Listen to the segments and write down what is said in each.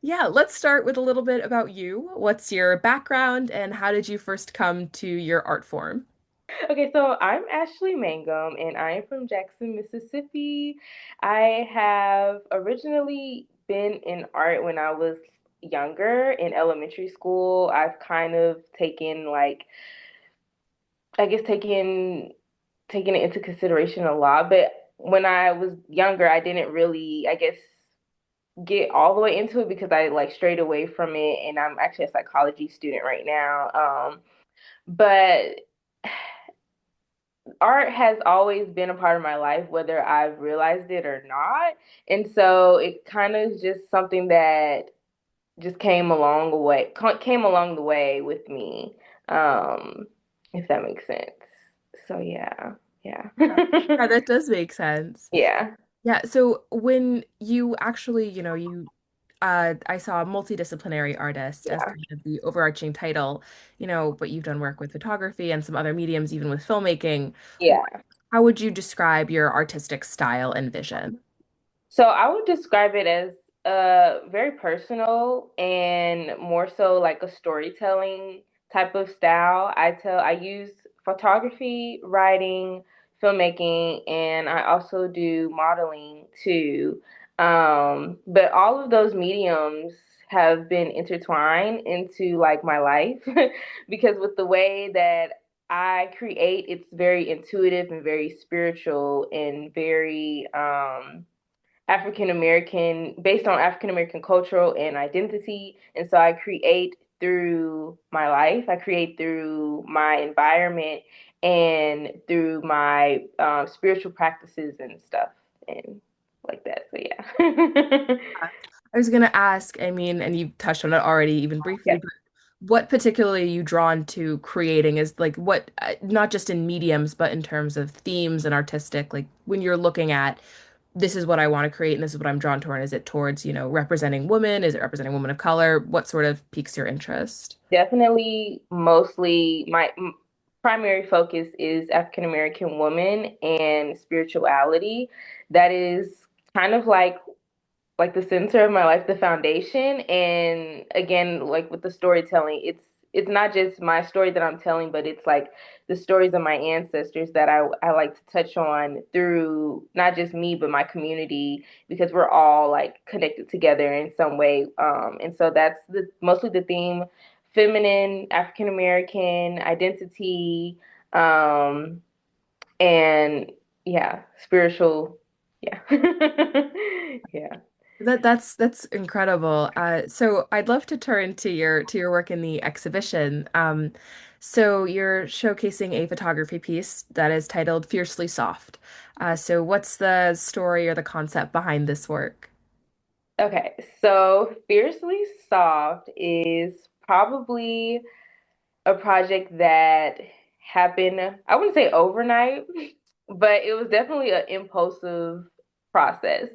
Yeah, let's start with a little bit about you. What's your background and how did you first come to your art form? Okay, so I'm Ashley Mangum and I am from Jackson, Mississippi. I have originally been in art when I was younger in elementary school. I've kind of taken I guess taking it into consideration a lot, but when I was younger, I didn't really, I guess, get all the way into it because I like strayed away from it and I'm actually a psychology student right now. But art has always been a part of my life, whether I've realized it or not. And so it kind of is just something that just came along the way with me, um, if that makes sense. So yeah, yeah, Yeah, that does make sense. yeah, Yeah, so when you actually, I saw multidisciplinary artist as yeah, kind of the overarching title, but you've done work with photography and some other mediums, even with filmmaking. yeah. How would you describe your artistic style and vision? So I would describe it as very personal and more so like a storytelling type of style. I use photography, writing, filmmaking, and I also do modeling too. But all of those mediums have been intertwined into like my life because with the way that I create, it's very intuitive and very spiritual and very African American, based on African American cultural and identity. And so I create through my life, I create through my environment and through my spiritual practices and stuff and like that. So yeah. I was gonna ask, I mean, and you touched on it already, even Yeah. briefly, but what particularly are you drawn to creating is like what, not just in mediums, but in terms of themes and artistic, like when you're looking at this is what I want to create and this is what I'm drawn toward. Is it towards, representing women? Is it representing women of color? What sort of piques your interest? Definitely, mostly my primary focus is African American women and spirituality. That is kind of like the center of my life, the foundation. And again, like with the storytelling, it's not just my story that I'm telling, but it's like the stories of my ancestors that I like to touch on through not just me, but my community, because we're all like connected together in some way. And so that's mostly the theme, feminine, African American identity, um, and yeah, spiritual, yeah. Yeah. That's incredible. So I'd love to turn to your work in the exhibition. So you're showcasing a photography piece that is titled Fiercely Soft. So what's the story or the concept behind this work? Okay, so Fiercely Soft is probably a project that happened, I wouldn't say overnight, but it was definitely an impulsive process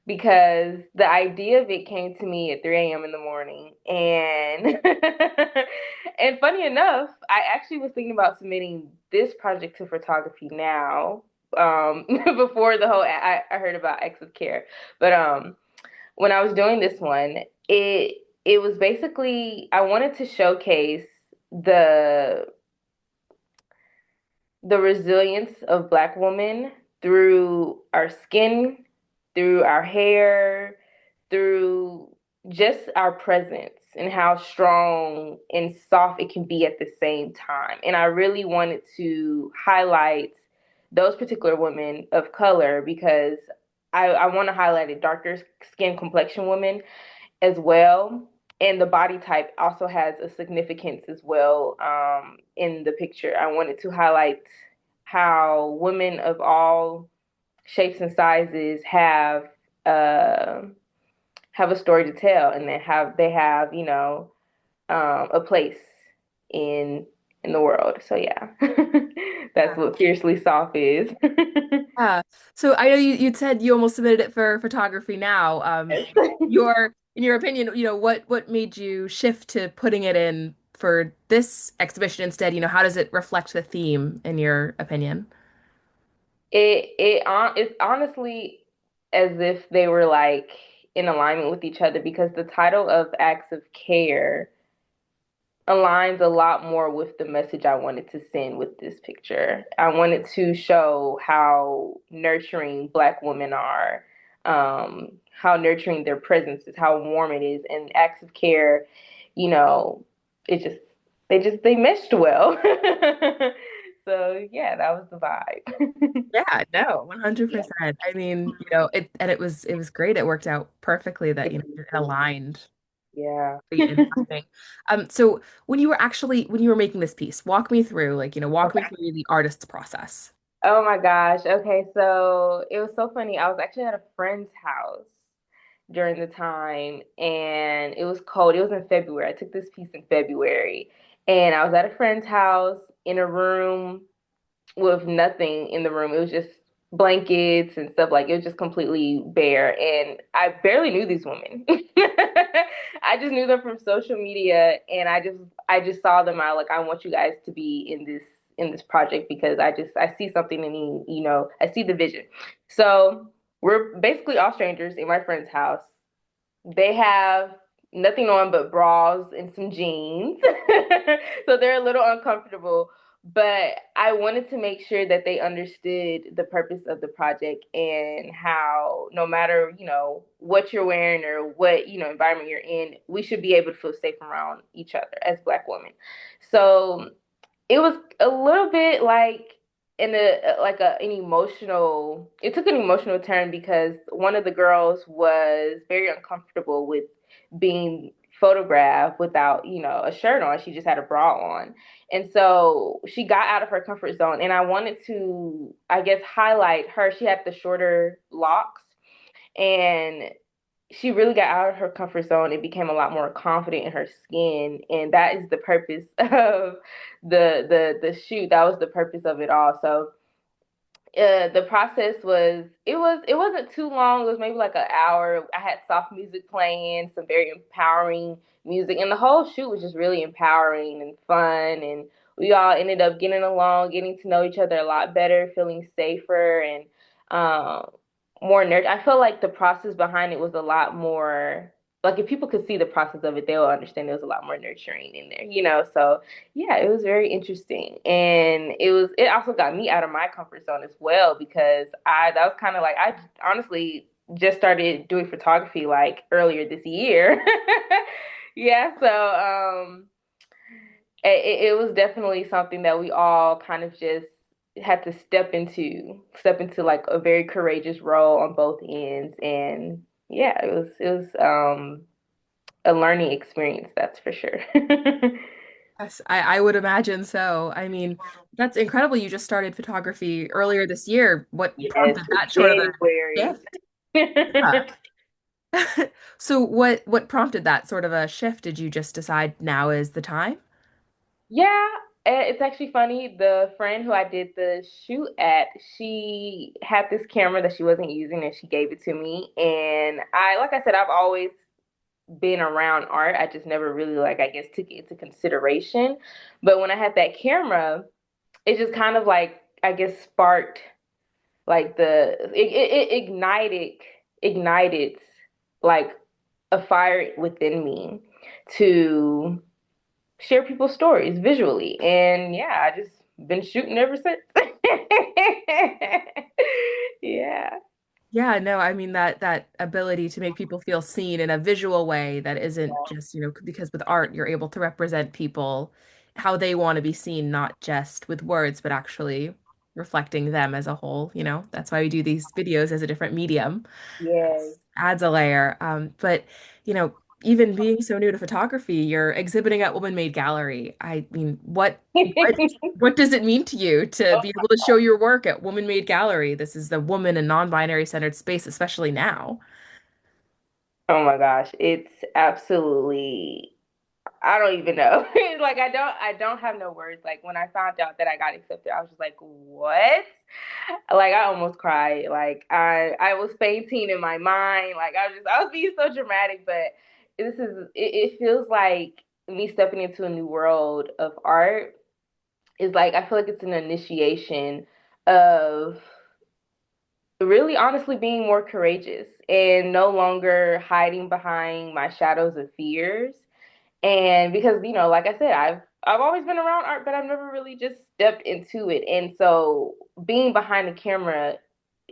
because the idea of it came to me at 3 a.m. in the morning. And and funny enough, I actually was thinking about submitting this project to photography now, before the whole I heard about Acts of Care. But when I was doing this one, it was basically I wanted to showcase the the resilience of Black women through our skin, through our hair, through just our presence and how strong and soft it can be at the same time. And I really wanted to highlight those particular women of color because I want to highlight a darker skin complexion women as well. And the body type also has a significance as well, in the picture. I wanted to highlight how women of all shapes and sizes uh, have a story to tell, and they have a place in in the world. So yeah, that's what Fiercely Soft is. Yeah. So I know you'd said you almost submitted it for photography now. In your opinion, what made you shift to putting it in for this exhibition instead? How does it reflect the theme in your opinion? It's honestly as if they were like in alignment with each other because the title of Acts of Care aligns a lot more with the message I wanted to send with this picture. I wanted to show how nurturing Black women are, how nurturing their presence is, how warm it is, and acts of care, you know, it just they meshed well. So yeah, that was the vibe. Yeah, no, Yeah. 100%. I mean, it was great. It worked out perfectly that, it aligned Yeah. great in timing. So when you were making this piece, walk me through, walk me Okay. through the artist's process. Oh my gosh. Okay, so it was so funny. I was actually at a friend's house during the time and it was cold. It was in February. I took this piece in February and I was at a friend's house in a room with nothing in the room. It was just blankets and stuff like it was just completely bare and I barely knew these women. I just knew them from social media and I just saw them. I want you guys to be in this project because I see something in you, I see the vision. So we're basically all strangers in my friend's house. They have nothing on but bras and some jeans. So they're a little uncomfortable, but I wanted to make sure that they understood the purpose of the project and how no matter, what you're wearing or what, environment you're in, we should be able to feel safe around each other as Black women. So it was a little bit like in a like a an emotional it took an emotional turn because one of the girls was very uncomfortable with being photographed without a shirt on. She just had a bra on, and so she got out of her comfort zone, and I wanted to, I guess, highlight her. She had the shorter locks, and she really got out of her comfort zone and became a lot more confident in her skin, and that is the purpose of the shoot. That was the purpose of it all. So the process it wasn't too long. It was maybe like an hour. I had soft music playing, some very empowering music, and the whole shoot was just really empowering and fun. And we all ended up getting along, getting to know each other a lot better, feeling safer and um, more nerd. I felt like the process behind it was a lot more. Like if people could see the process of it, they'll understand there was a lot more nurturing in there. So yeah, it was very interesting. And it also got me out of my comfort zone as well because that was kind of like I honestly just started doing photography like earlier this year. Yeah, so it was definitely something that we all kind of just had to step into like a very courageous role on both ends. And yeah, it was a learning experience, that's for sure. Yes, I would imagine so. I mean, that's incredible. You just started photography earlier this year. What Yes, prompted that sort of a January. shift? Yeah. So what prompted that sort of a shift? Did you just decide now is the time? Yeah, it's actually funny. The friend who I did the shoot at, she had this camera that she wasn't using and she gave it to me. And like I said, I've always been around art. I just never really, like, I guess, took it into consideration. But when I had that camera, it just kind of like, I guess, sparked like it ignited like a fire within me to share people's stories visually. And yeah, I just been shooting ever since. Yeah. Yeah, no, I mean that ability to make people feel seen in a visual way that isn't just, because with art you're able to represent people how they want to be seen, not just with words, but actually reflecting them as a whole. That's why we do these videos as a different medium. Yes. Adds a layer. But you know, even being so new to photography, you're exhibiting at Woman Made Gallery. I mean, what does it mean to you to be able to show your work at Woman Made Gallery? This is the woman and non-binary centered space, especially now. Oh my gosh, it's absolutely, I don't even know. Like I don't have no words. Like when I found out that I got accepted, I was just like, "What?" Like I almost cried. Like I was fainting in my mind. Like I was being so dramatic, but it feels like me stepping into a new world of art is like I feel like it's an initiation of really honestly being more courageous and no longer hiding behind my shadows of fears. And because, like I said, I've always been around art, but I've never really just stepped into it. And so being behind the camera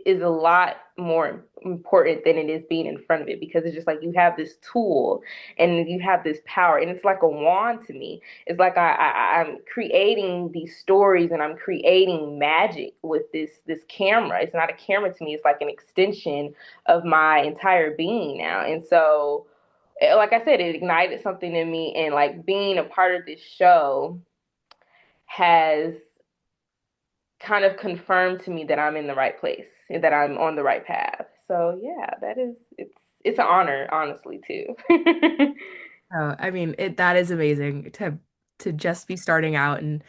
is a lot more important than it is being in front of it, because it's just like you have this tool and you have this power, and it's like a wand to me. It's like I'm creating these stories and I'm creating magic with this camera. It's not a camera to me, it's like an extension of my entire being now. And so like I said, it ignited something in me, and like being a part of this show has kind of confirmed to me that I'm in the right place and that I'm on the right path. So yeah, it's an honor, honestly, too. Oh, I mean, that is amazing to just be starting out and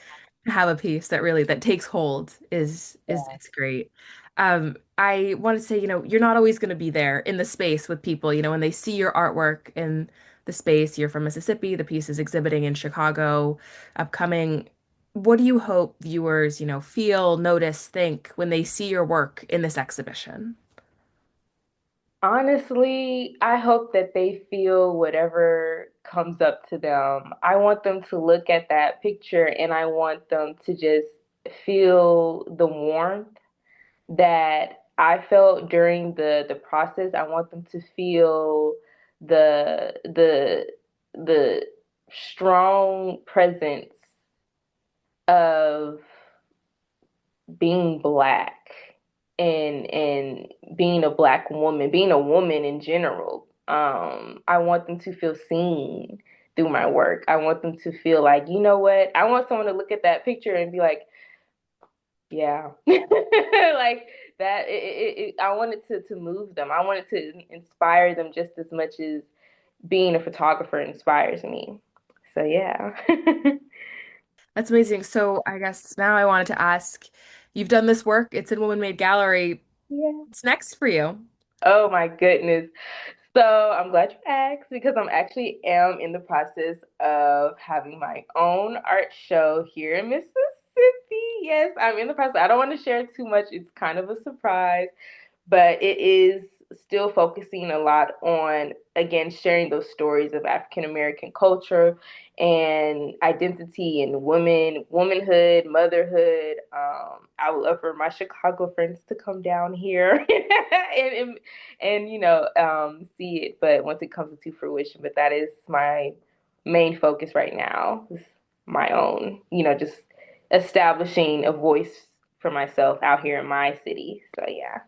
have a piece that really that takes hold is Yeah. it's great. I want to say, you're not always going to be there in the space with people, when they see your artwork in the space, you're from Mississippi, the piece is exhibiting in Chicago, upcoming. What do you hope viewers, feel, notice, think when they see your work in this exhibition? Honestly, I hope that they feel whatever comes up to them. I want them to look at that picture and I want them to just feel the warmth that I felt during the process. I want them to feel the strong presence of being black and being a black woman, being a woman in general. I want them to feel seen through my work. I want them to feel like, you know what? I want someone to look at that picture and be like, yeah, like that. I wanted to move them. I wanted to inspire them just as much as being a photographer inspires me. So yeah. That's amazing. So I guess now I wanted to ask, you've done this work, it's in Woman Made Gallery. Yeah. What's next for you? Oh my goodness. So I'm glad you asked, because I'm actually am in the process of having my own art show here in Mississippi. Yes, I'm in the process. I don't want to share too much. It's kind of a surprise, but it is still focusing a lot on, again, sharing those stories of African American culture and identity and womanhood, motherhood. I would love for my Chicago friends to come down here and see it, but once it comes into fruition. But that is my main focus right now, is my own, just establishing a voice for myself out here in my city. So yeah.